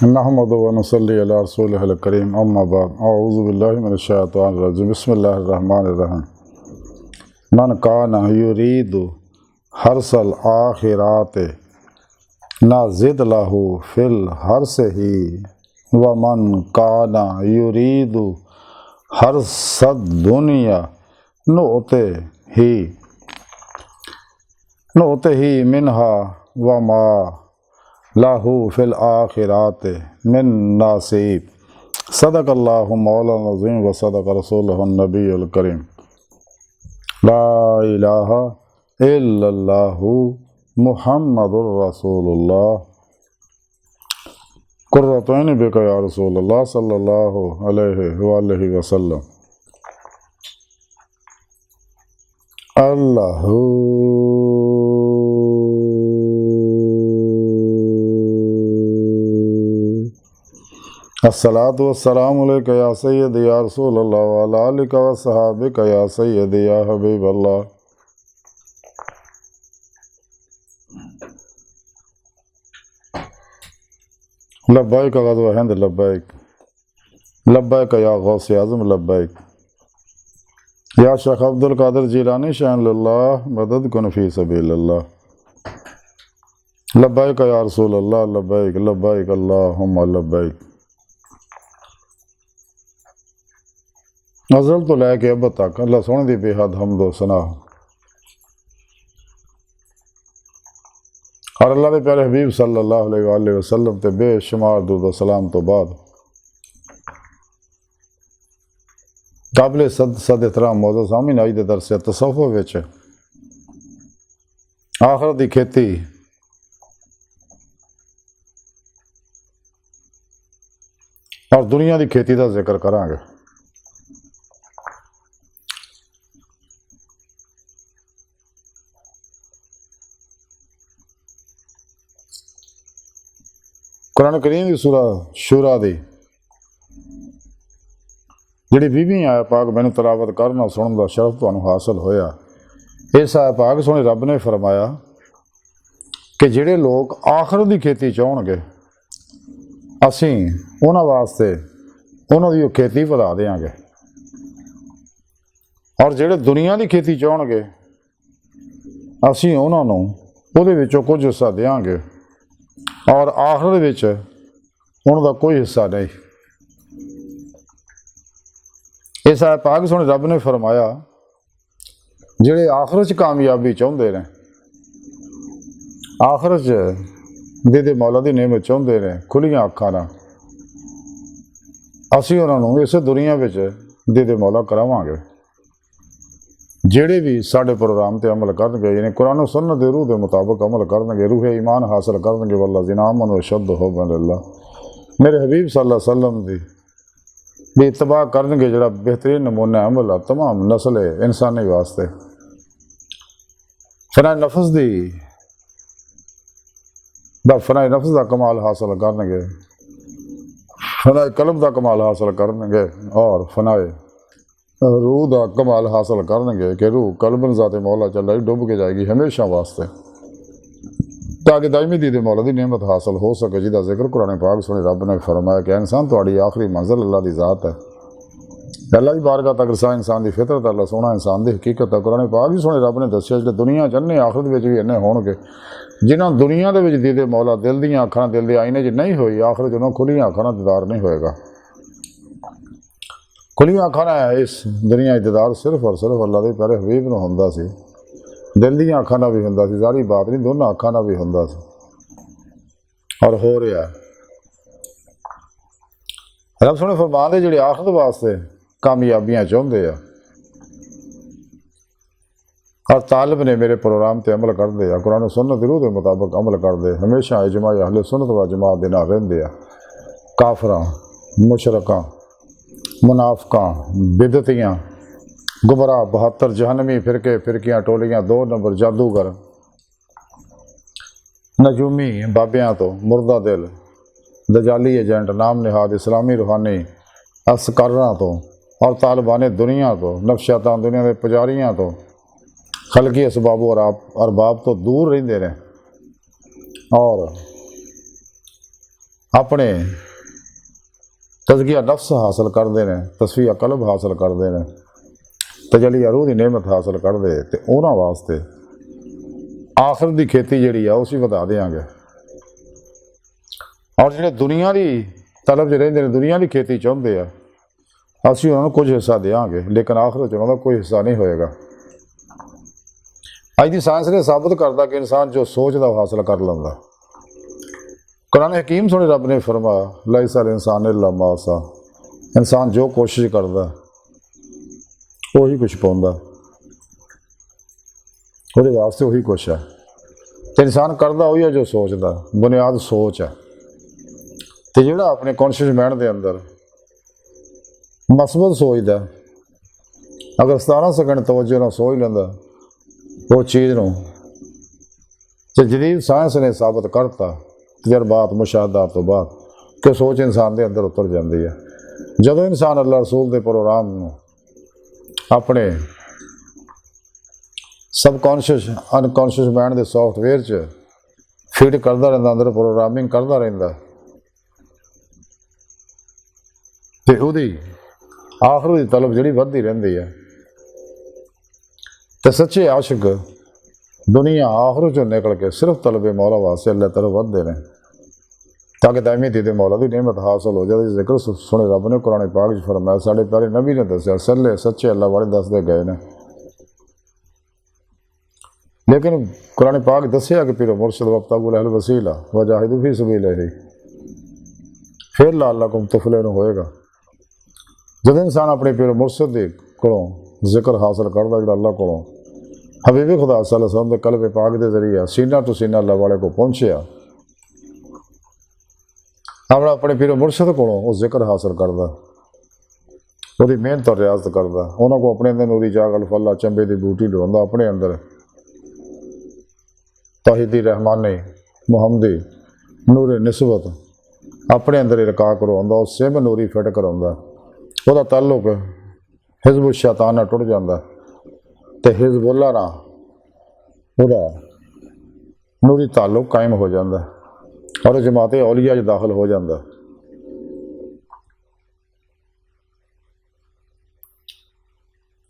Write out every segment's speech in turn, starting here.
नहमदु व नसल्ली अला रसूलिहिल करीम अम्मा बाद अऊज़ु बिल्लाहि मिनश शैतानिर रजीम बिस्मिल्लाहिर रहमानिर रहीम मन काना युरीदु हर्सल आखिराते नाज़िद लहू फिल हर्सिही व मन काना युरीदु हर्सद दुनिया नुअते ही मिनहा व मा लाहू फिल आखिरात मिन नासीब सदक़ल्लाहु मौलाना अज़ीम व सदक़ रसूलुहुन नबीयुल करीम ला इलाहा इल्लल्लाहु मुहम्मदुर रसूलुल्लाह कुर्रतु ऐनी बिका या रसूलल्लाह सल्लल्लाहु अलैहि वसल्लम। अल्लाहु अस्सलातु वस्सलामु अलैका या सय्यदी या रसूलल्लाह व अला आलिका व सहाबिका या सय्यदी या हबीबल्लाह। लब्बैक ग़ज़वा हिंद लब्बैक लब्बैक या गौस आज़म लब्बैक या शेख अब्दुल कादिर जिलानी शान लिल्लाह मदद कुन फी सबीलिल्लाह। लब्बैक या रसूलल्लाह लब्बैक लब्बैक अल्लाहुम्मा लब्बैक। अज़ल तो लैके अब तक अल्लाह सोहने दी बेहद हम्दो सना और अल्लाह के प्यारे हबीब सल्लल्लाहु अलैहि वसल्लम ते बेशुमार दुरूद सलाम तो बाद काबिल सद एहतराम मौजूद सामीन अज दे दरस तसव्वुफ विच आखिरत दी खेती और दुनिया की खेती का जिक्र करांगे। कुरान करीम की सूरा शूरा दी जिहड़ी 20वीं आयत पाक मैनू तलावत करना सुनने का शरफ तुहानू हासिल होया। इस आयत पाक सोहणे रब ने फरमाया कि जिहड़े लोग आखिरत की खेती चाहणगे असीं उन्हां वास्ते उन्हां दी खेती वधा देंगे और जिहड़े दुनिया की खेती चाहणगे असीं उन्हां नूं उहदे विचों कुछ हिस्सा देंगे और आखिरत विच उन्हां दा कोई हिस्सा नहीं। इस आयत पाक सोहणे रब ने फरमाया जिहड़े आखिरत च कामयाबी चाहुंदे ने आखिरत च दे मौला दी नेमत चाहुंदे ने खुलियां अखां नाल असीं उन्हां नूं इस दुनिया विच दे मौला करावांगे। जिहड़े भी साडे प्रोग्राम ते अमल करनगे यानी कुरान और सुन्नत दे रूह दे मुताबिक अमल करनगे रूह ईमान हासिल करनगे वल्लज़ीना आमनू अशद्दु हुब्बन लिल्लाह मेरे हबीब सल्लल्लाहु अलैहि वसल्लम दी भी इत्तबा करनगे जिहड़ा बेहतरीन नमूना अमल है तमाम नस्ल इंसानी वास्ते। फनाए नफ्स दा कमाल हासिल करनगे फनाए कल्ब दा कमाल हासिल करनगे और फनाए रूह का कमाल हासिल करनगे कि रूह कल्बन ज़ाते मौला चला डुब के जाएगी हमेशा वास्ते ताकि दायमी दीदे मौला की नेमत हासिल हो सके जिसका जिक्र कुरान पाक सुने रब ने फरमाया कि इंसान थोड़ी आखिरी मंजिल अल्लाह की ज़ात है। अल्लाह की बारगाह तक रसा इंसान की फितरत अल्लाह सोना इंसान की हकीकत है। कुरान पाक भी सुने रब ने दसिया जो दुनिया चन्ने आखिरत में भी इन्ने होणगे जिन्हों दुनिया के दीदे मौला दिल दी अखां दिल के आईने च नहीं हुई आखिर जो खुलियां अखां दीदार नहीं होएगा। खुलियां अखां इस दुनिया दीदार सिर्फ और सिर्फ अल्लाह के प्यारे हबीब नूं हुंदा सी दिल दी अखां भी हुंदा सी सारी बात नहीं दोनों अखां भी हुंदा सी और हो रहा रब सोहणे फरमांदे जिहड़े आखिरत वास्ते कामयाबियां चाहुंदे आ और तालिब ने मेरे प्रोग्राम ते अमल करते हैं कुरान सुन्नत रूह के मुताबिक अमल करते हमेशा इजमा अहले सुन्नत व जमात दे नाल रहिंदे आ। काफरां मुशरकां मुनाफिकां बिदतियां गुमराह 72 जहनमी फिरकियां टोलियां 2 नंबर जादूगर नजूमी बाबियां तो मुर्दा दिल दजाली एजेंट नाम निहाद इस्लामी रूहानी असकरां तो और तालिबान दुनिया तो नफशैतान दुनिया के पुजारियां तो खलकी असबाब और अरबाब तो दूर रहते हैं और अपने तज़किया नफ्स हासिल करते हैं, तस्फिया कल्ब हासिल करते हैं, तजली रूह की नेमत हासिल करते, तो उन्होंने वास्ते आखिरत की खेती जी उसी बता देंगे। और जो दुनिया की तलब च रहिंदे ने, दुनिया की खेती चाहते हैं, असीं उन्होंने कुछ हिस्सा देंगे, लेकिन आखिरत उन्होंने कोई हिस्सा नहीं होएगा। अज की साइंस ने साबित करता कि इंसान जो सोचता वो हासिल कर लेंदा। कुरान हकीम सुने रब ने फरमाया लैसल इंसान इल्ला मा सा, इंसान जो कोशिश करता वही कुछ पाउंदा, वो वास्ते वही कुछ है। तो इंसान करता वही है जो सोचता, बुनियाद सोच है। तो जोड़ा अपने कॉन्शियस माइंड के अंदर मसबत सोचता, अगर 17 सेकंड तवज्जो ना सोच लेंदा वो चीज़ नूं, तो जदीद साइंस ने साबित करता तजर्बात मुशाहदात तो बाद कि सोच इंसान के अंदर उतर जाती है। जदों इंसान अल्लाह रसूल के प्रोग्राम अपने सबकॉन्शियस अनकॉन्शियस माइंड के सॉफ्टवेयर च फिट करता रहिंदा, अंदर प्रोग्रामिंग करता रहिंदा, तो उसकी आखिर की तलब जी बढ़ती रही है। तो सच्चे आशिक दुनिया आखिर चो निकल के सिर्फ तलब मौला वास्ते अल्लाह तरफ बढ़ते हैं, ताकि दायमी दीद मौला की नेमत हासिल हो जाए। जिक्र सुने रब ने कुरान पाक च फरमाया, साढ़े प्यारे नबी ने दसिया सल्ले सच्चे अल्लाह वाले दसते गए ने, लेकिन कुरान पाक दसिया कि पीरो मुर्शद वब्तगुल अहल वसीला वजाहिदू फी सबीलिही, फिर लअल्लकुम तुफलिहून होएगा। जब इंसान अपने पीरो मुर्शद को जिक्र हासिल करता, जो अल्लाह को हबीबी खुदा सल्लल्लाहु अलैहि वसल्लम के कल्ब पाक के जरिए सीना टू सीना अल्लाह वाले को पहुँचया, अपना अपने पीरो मुर्शद को जिक्र हासिल करता, वो मेहनत और रियाजत करता, उन्होंने अपने अंदर नूरी जाग अल्फल्ला चंबे की बूटी ढूंढता, अपने अंदर तौहीदी रहमानी मुहम्मदी नूर निस्बत अपने अंदर इरका करवाउंदा, उस सिम नूरी फिट करवाउंदा, वह ताल्लुक हिजब शैतान नाल टुट जाता, तो हिजबुल्ला नाल वह नूरी ताल्लुक कायम हो जाता और जमात औलिया च दाखिल हो जाता।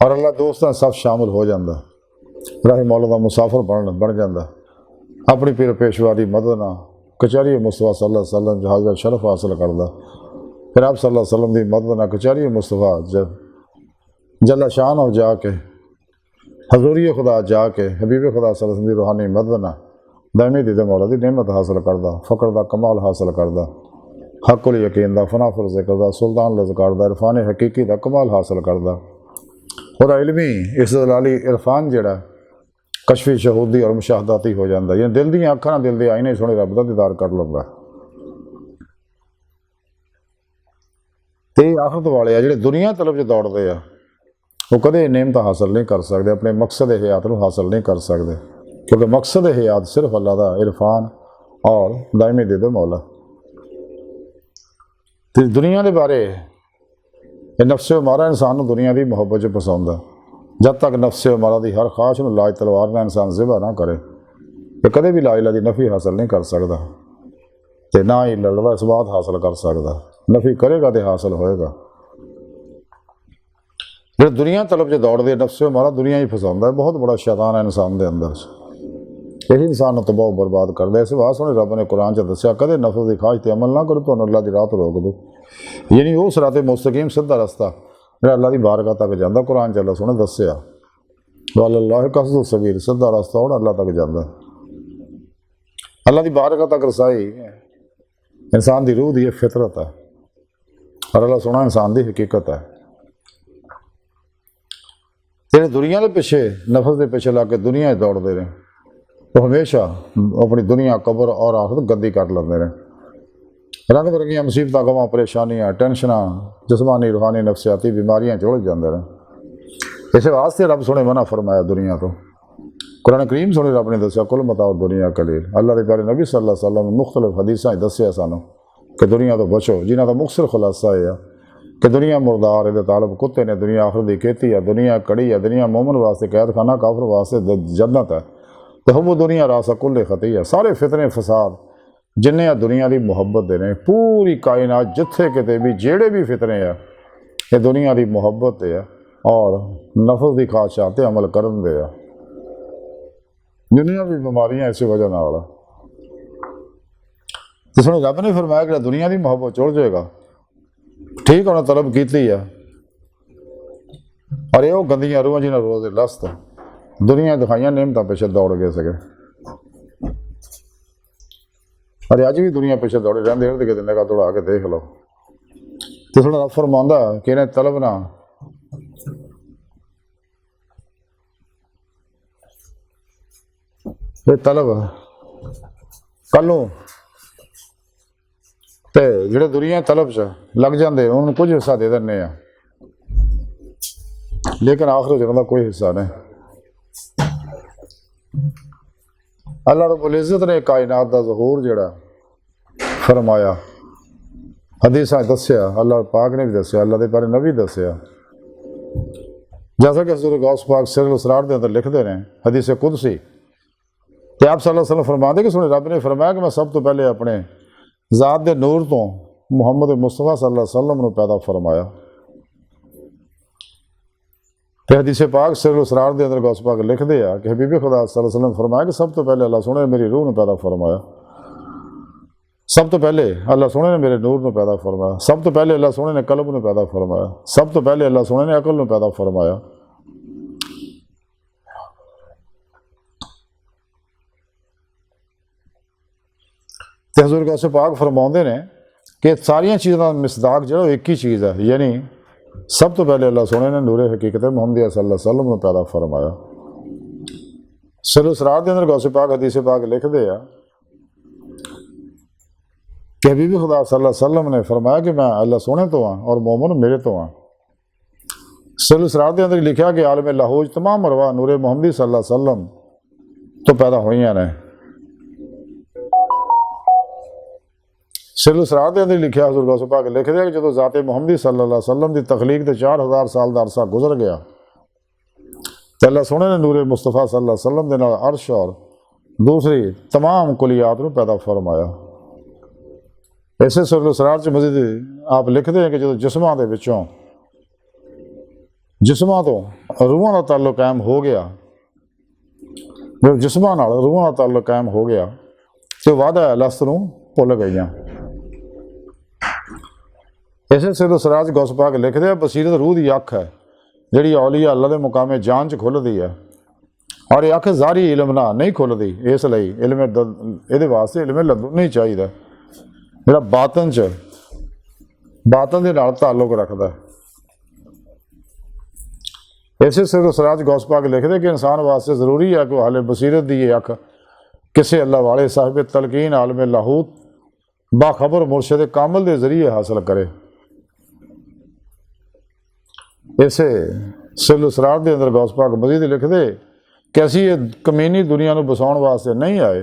और अल्लाह दोस्त सब शामिल हो जाता, राही मौला का मुसाफिर बन जाता, अपनी पीर पेशवा की मदद ना कचहरी मुस्तफा सल्लल्लाहु अलैहि वसल्लम जहाज़ शरफ हासिल करता, फिर आप सल्लल्लाहु अलैहि वसल्लम की मदद ना कचहरी मुस्तफा जल्ला शान हो जाके हजूरी खुदा जाके हबीब खुदा सल्लल्लाहु अलैहि वसल्लम की रूहानी मदद ना दायमी दीद मौला की नेमत हासिल करता, फ़क्र का कमाल हासिल करता, हक़ुल यकीन का फनाफुर ज़िक्र का सुल्तान लज़कार का इरफान हकीकी का कमाल हासिल करता, और इल्मी इस्तदलाली इरफान जड़ा कशफी शहूदी और मुशाहदाती हो जाता, यानी दिल दी अखां दिल के आईने सोने रब का दीदार कर लैंदा। तो आखिरत वाले जिहड़े दुनिया तलब च दौड़ते हैं वो कदे नेमत हासिल नहीं कर सकते, अपने मकसद हयात को हासिल नहीं कर सकते, क्योंकि मकसद हयात सिर्फ अल्लाह का इरफान और दायमी दीद मौला। तो दुनिया के बारे नफ्से मारा इंसान को दुनिया की मुहब्बत च पसंद है, जब तक नफ्से मारा की हर ख्वाहिश में लाज तलवार ना इंसान ज़िबा ना करे तो कदे भी लाइला की नफ़ी हासिल नहीं कर सकता, तो ना ही लड़वा इस बात हासिल कर सकता, नफ़ी करेगा तो हासिल होएगा। जो दुनिया तलब से दौड़ते नफ्से मारा दुनिया ही फसाता है, बहुत बड़ा शैतान है इंसान के अंदर, यही इंसान तबाह बर्बाद कर दे। इस बात सुने रब ने कुरान च दसिया कदे नफ्स की ख्वाहिश अमल ना करो तो अल्लाह की राह तो रोक दो, यानी वो सराते मुस्तकीम सीधा रस्ता जो अल्लाह की बारगाह तक जाता, कुरान च अल्लाह सोने दसिया वल्लाह कसदु सबील, सीधा रस्ता और अल्लाह तक जाता, अल्लाह की बारगाह तक रसाई इंसान की रूह की फितरत है, और अल्लाह सोना इंसान की हकीकत है। जो दुनिया के पिछे नफस के पिछे ला के दुनिया दौड़ते रहे वो हमेशा अपनी दुनिया कबर और आखिरत गंदी कर लेंगे रहे, रंग बरंगियां मुसीबत गवां परेशानियां टेंशन जिसमानी रूहानी नफसियाती बीमारियां चुल जाते रहे। इस वास्ते रब सोने मना फरमाया दुनिया तो, कुरान करीम सोने रब ने दसिया कुल मताओ दुनिया कलील, अल्लाह के प्यारे नबी सल्लल्लाहु अलैहि वसल्लम मुख्तलिफ हदीसां दसिया सानू कि दुनिया तो बचो, जिन्हों का मुख्तसर खुलासा है कि दुनिया मुरदार ये तालब कुत्ते ने, दुनिया आखिर की खेती है, दुनिया कड़ी है, दुनिया मोमन वास्ते कैद खाना काफर वास्ते जन्नत है, तो हम वो दुनिया रासा कुल खती है, सारे फितने फसाद जिन्ने आ दुनिया की मुहब्बत दे ने, पूरी कायनात जिथे किते भी जेड़े भी फितरे आ ये दुनिया की मुहब्बत है और नफस की ख्वाहिशात ते अमल करन दे आ। दुनिया भी बीमारियां इस वजह नाल। तो सुनो रब ने फरमाया कि दुनिया की मुहब्बत चुड़ जाएगा, ठीक उन्हें तलब की है, और ये गंदियां रूहां जिन्हें रोज लस्त दुनिया दिखाइया नेमतां पिछे दौड़ गए सके, और अज भी दुनिया पिछे दौड़े रहते इर्द गिर्द निगाह दौड़ा के देख लो। तो थोड़ा रब फरमांदा कि इन्हें तलब ना ये तलब कलों तो जोड़े दुनिया तलब च लग जाते उन्होंने कुछ हिस्सा दे दें, लेकिन आखिर उन्होंने कोई हिस्सा नहीं। अल्लाह रब्बुल इज़्ज़त ने कायनात का ज़हूर जिहड़ा फरमाया, हदीसां दस्या, अल्लाह पाक ने भी दस्या, अल्लाह के बारे नबी दस्या। जैसा कि हज़रत गौस पाक सिरुल असरार के अंदर लिखते हैं हदीस कुदसी, तो आप सल्लल्लाहु अलैहि वसल्लम फरमाते कि सुने रब ने फरमाया कि मैं सब तो पहले अपने ज़ात दे नूर तो मुहम्मद मुस्तफा सल्लल्लाहु अलैहि वसल्लम को पैदा फरमाया। तो हदीस पाक सिरुल असरार के अंदर गौस पाक लिखते हैं कि हबीबे खुदा सल्लल्लाहु अलैहि वसल्लम फरमाया कि सब तो पहले अल्लाह सोने ने मेरी रूह को पैदा फरमाया, सब तो पहले अल्लाह सोने ने मेरे नूर को पैदा फरमाया, सब तो पहले अल्लाह सोने ने कल्ब को पैदा फरमाया, सब तो पहले अल्लाह सोने ने अकल को पैदा फरमाया। तो हज़रत गौस पाक फरमाते ने कि सारिया चीज़ों का मिसदाक जो एक ही चीज़ है, यानी सब तो पहले अल्लाह सोने ने नूरे हकीकत मुहम्मद सल्लल्लाहु अलैहि वसल्लम को पैदा फरमाया। सिरुल असरार के अंदर गौस पाक हदीस पाक लिखते हैं कि हबीब खुदा सल्लल्लाहु अलैहि वसल्लम ने फरमाया कि मैं अल्लाह सोने तो हाँ और मोमन मेरे तो हाँ। सिरुल असरार के अंदर लिखा कि आलम लाहौज तमाम अरवाह नूरे मुहम्मदी सल्लल्लाहु अलैहि वसल्लम तो पैदा हुई ने। सिरुल असरार के अंदर लिखा हज़रत गौस पाक लिखते हैं कि जो ज़ाते मुहम्मदी सल्लल्लाहु अलैहि वसल्लम की तखलीक के 4000 साल का अरसा गुजर गया तो अल्लाह सोने ने नूरे मुस्तफा सल्लल्लाहु अलैहि वसल्लम के नाल अर्श और दूसरी तमाम कुलियात को पैदा फरमाया। इसे सिरुल असरार च मजीद आप लिखते हैं कि जो जिस्मां दे विचों जिस्मां तो रूहां का ताल्लुक कायम हो गया, जब जिस्मां नाल रूहां का ताल्लुक कायम हो गया तो वादा लस्त नूं भुल गईयां। इसे सिरुल असरार गौस पाक लिखते हैं बसीरत रूह की अख है जिहड़ी औलिया अल्लाह के मुकामे जान च खुलदी है, और ये अख ज़ारी इलम ना नहीं खुलती, इसलिए इलम ये वास्ते इलम लदुनी चाहिए जिहड़ा बातन के नाल ताल्लुक रखता है। इसे सिरुल असरार गौस पाक लिखते कि इंसान वास्ते जरूरी है कि हाले बसीरत की अख किसी अल्लाह वाले साहिब तलकीन आलम लाहूत बाखबर मुर्शद कामल के जरिए हासिल करे। इसे सिरुल असरार के अंदर गौस पाक मजीद लिखते कि असी ये कमीनी दुनिया को बसाउण वास्ते नहीं आए,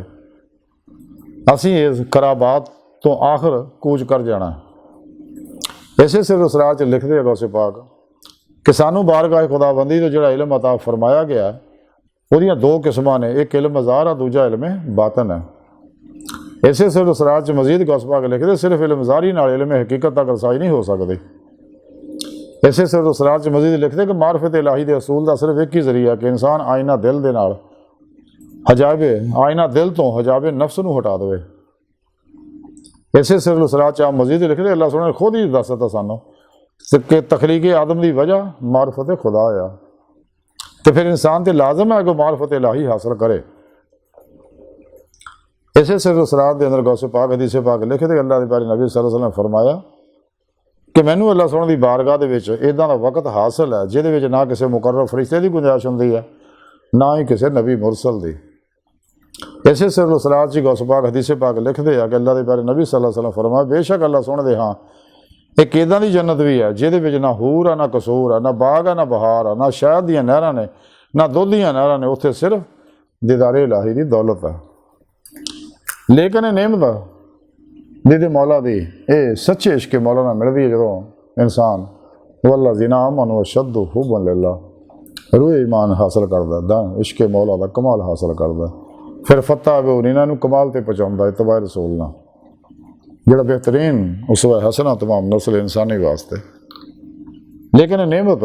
असी इस खराबात तो आखिर कूच कर जाना। इसे सिरुल असरार च लिखते हैं गौस पाक कि सानू बारगाह खुदाबंदी तो जो इलम अता फरमाया गया वो दो किस्मां ने, एक इलम ज़ाहिर है दूजा इलम बातन है। इसे सिरुल असरार च मजीद गौस पाक लिखते सिर्फ इलम ज़ाहिरी नाल इलम हकीकत तक रसाई नहीं हो सकती। इसे सिरुल असरार च मजीद लिखते कि मारफत इलाही के असूल का सिर्फ एक ही जरिया कि इंसान आईना दिल के नाल हजाबे आईना दिल तो हजाबे नफ्स नूं हटा दे। इसे सिरुल असरार च आप मजीद लिखते अल्लाह सोने खुद ही दसता सानू कि तखलीक आदम की वजह मारफत खुदा आ, तो फिर इंसान तो लाजम है कि मारफत इलाही हासिल करे। इसे सिरुल असरार के अंदर गौस पाक हदीस पाक लिखते अल्लाह के बारे नबी सल्लल्लाहु अलैहि वसल्लम फरमाया कि मैनू अल्लाह सोने की बारगाह के इदा का वक्त हासिल है जिहदे ना किसी मुकर्रर फरिश्ते की गुंजाइश होंदी है ना ही किसी नबी मुरसल की। इसे सिरुल असरार च गौस पाक हदीस पाक लिखते हैं कि अल्लाह के बारे नबी सल्लल्लाहु अलैहि वसल्लम फरमाया बेशक अल्लाह सोने दे हाँ एक इदा की जन्नत भी है जिहदे ना हूर है ना कसूर है ना बाग है ना बहार है ना शहद दी नहरां ने ना दुध दी नहरां ने, उत्थे सिर्फ दीदारे इलाही की दौलत है। लेकिन ये नेमत दीदे मौला दी ये सच्चे इश्क मौला ना मिलती है जो इंसान वल्ला जिना अमन व शद्दु हुब्बन लिल्लाह रूह ईमान हासिल करता इश्क मौला का कमाल हासिल करता, फिर फत्ता वो इन्होंने कमाल ते पहुँचाता इत्तबा रसूल ना। जोड़ा बेहतरीन उसवा हसना तमाम नस्ल इंसानी वास्ते। लेकिन नेमत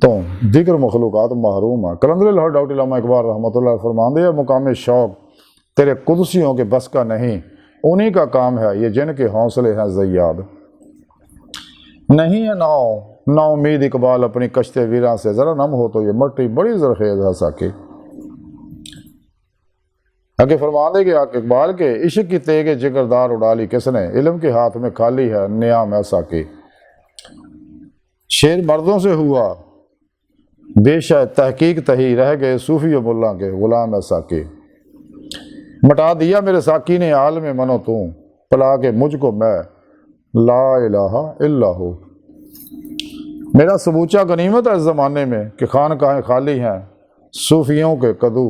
तो दीगर मखलूक़ात महरूम है। कलंदर लाहौर डॉक्टर इल्लामा इकबाल रहमतुल्लाह फरमाते हैं, मुकाम शौक़ तेरे कुदसियों के बस का नहीं, उन्हीं का काम है ये जिनके हौसले हैं ज़य्याद। नहीं है ना उम्मीद इकबाल अपनी कश्ते वीरा से, ज़रा नम हो तो ये मट्टी बड़ी ज़रखेज़ है साकी। आगे फरमाने के इकबाल के इश्क की तेगे जिगरदार उड़ाली किसने, इल्म के हाथ में खाली है नियाम ऐसा की। शेर मर्दों से हुआ बेशक तहकीक तही, रह गए सूफी व मुल्ला के गुलाम ऐसा की। मटा दिया मेरे साकी ने आलम मनो तू, पला के मुझको मैं ला इलाहा इल्लल्लाहु। मेरा सबूचा गनीमत है इस ज़माने में कि खानकाहें खाली हैं सूफियों के कदू।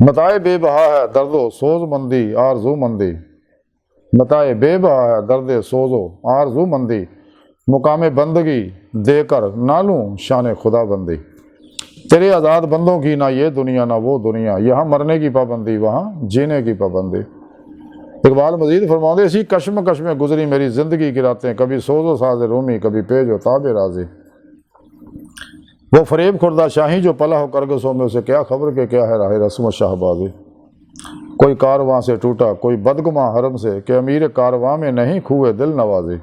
मताए बेबहा है दर्दो सोज मंदी आरजू मंदी, मताए बेबहा है दर्द सोजो आरजू मंदी, मुकाम बंदगी देकर नालूं शान खुदा बंदी। तेरे आज़ाद बंदों की ना ये दुनिया ना वो दुनिया, यहाँ मरने की पाबंदी वहाँ जीने की पाबंदी। इकबाल मजीद फरमाते, इसी कश्म कश्म गुजरी मेरी ज़िंदगी की रातें, कभी सोजो साज रूमी कभी पेजो ताबे राजी। वो फरेब खुर्दा शाही जो पला हो करगसों में, उसे क्या खबर के क्या है राह रस्म शाहबाजी। कोई कारवां से टूटा कोई बदगुमा हरम से, कि अमीर कारवां में नहीं खुए दिल नवाजी।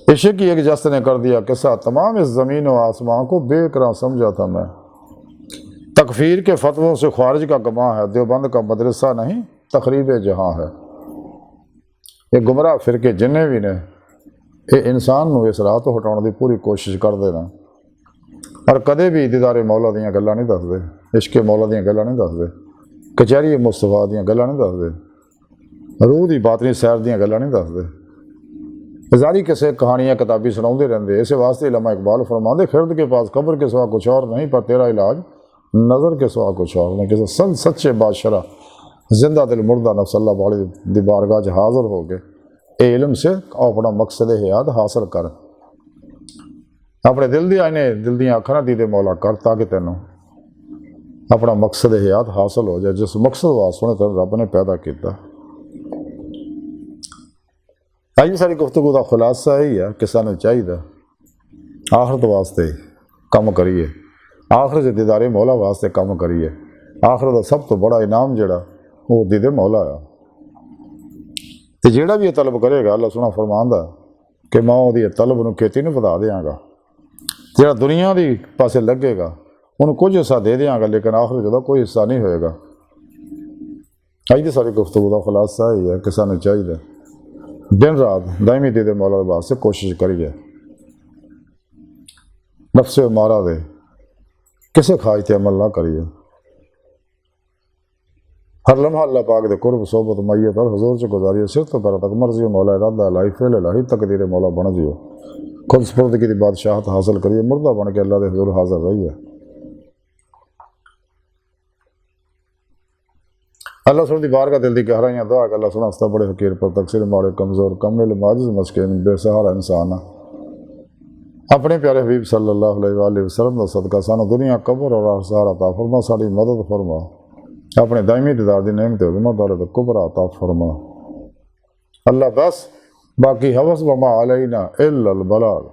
इश्क की एक जस्त ने कर दिया किस्सा तमाम इस ज़मीन व आसमां को, बेकरां समझा था मैं। तकफीर के फतवों से ख्वारिज का गमा है, देवबंद का मदरसा नहीं तकरीब जहाँ है। ये गुमराह फिरके जिन्ने भी ने ये इंसान नूं इस राह तो हटाने की पूरी कोशिश कर देना, और कदे भी दीदारे मौला दियां गल्लां नहीं दसदे, इश्क मौला दियां गल्लां नहीं दसदे, कचहरी मुस्तफा दियां गल्लां नहीं दसदे, रूह की बातनी सैर दियां गल्लां नहीं दसदे। जारी किसे कहानियाँ किताबी सुनाते रहते। इस वास्ते इल्लामा इकबाल फरमाते, खिरद के पास कब्र के सिवा कुछ और नहीं, पर तेरा इलाज नज़र के सिवा कुछ और नहीं। किसी सब सच्चे बादशाह जिंदा दिल मुर्दा नफ्स अल्लाह वाली दी बारगाह च हाज़िर हो गए, ए इल्म से अपना मकसद हयात हासिल कर। अपने दिल दी आईने दिल दी अखां दीदे मौला कर, ताकि तेनों अपना मकसद हयात हासिल हो जाए, जिस मकसद वास्ते तेन रब ने पैदा किया। अज सारी गुफ्तगू का खुलासा यही है कि सानू चाहिए आखिरत वास्ते काम करिए, आखिरत दीदारे मौला वास्ते काम करिए। आखिरत का सब तो बड़ा इनाम जोड़ा वो दीदे मौला आ। तो जोड़ा भी ये तलब करेगा, अल्लाह सुना फरमांदा कि मैं वो तलब नूं खेती नूं वधा देंगा। जोड़ा दुनिया की पासे लगेगा उन्होंने कुछ हिस्सा दे देंगा, लेकिन आखिरत का कोई हिस्सा नहीं होएगा। अज की सारी गुफ्तगू का खुलासा यही है कि सानू चाहिए दिन रात दायमी दीदे मौला वास्ते कोशिश करिए। नफ्से मारा दे किसे ख्वाहिश अमल ना करिए। हर लम्हा अल्लाह पाक दे कुर्ब सोबत मैयत और हजूर से गुजारिए। सिर तो पर तक मर्जी मौला इरादा लाई फेल लाही तकदीर मौला बन जियो। खुद स्पुर्दगी की बादशाहत हासिल करिए, मुर्दा बन के अल्लाह के हजूर हाजिर रहिए। अल्लाह सुन दी बार का दिल दी गहराइयाँ दुआ कर अल्लाह सुना हस्ता बड़े फकीर पर तकसीर माड़े कमज़ोर कमिल माजिज़ मस्किन बेसहारा इंसान अपने प्यारे हबीब सल्लल्लाहु अलैहि वसल्लम का सदका सानू दुनिया कब्र और सहारा अता फरमा, साड़ी मदद फरमा, अपने दायमी दीदार दी नेमत दौलत कुबरा अता फरमा। अल्लाह बस बाकी हवस वमा अलैना इल्लल बलाग।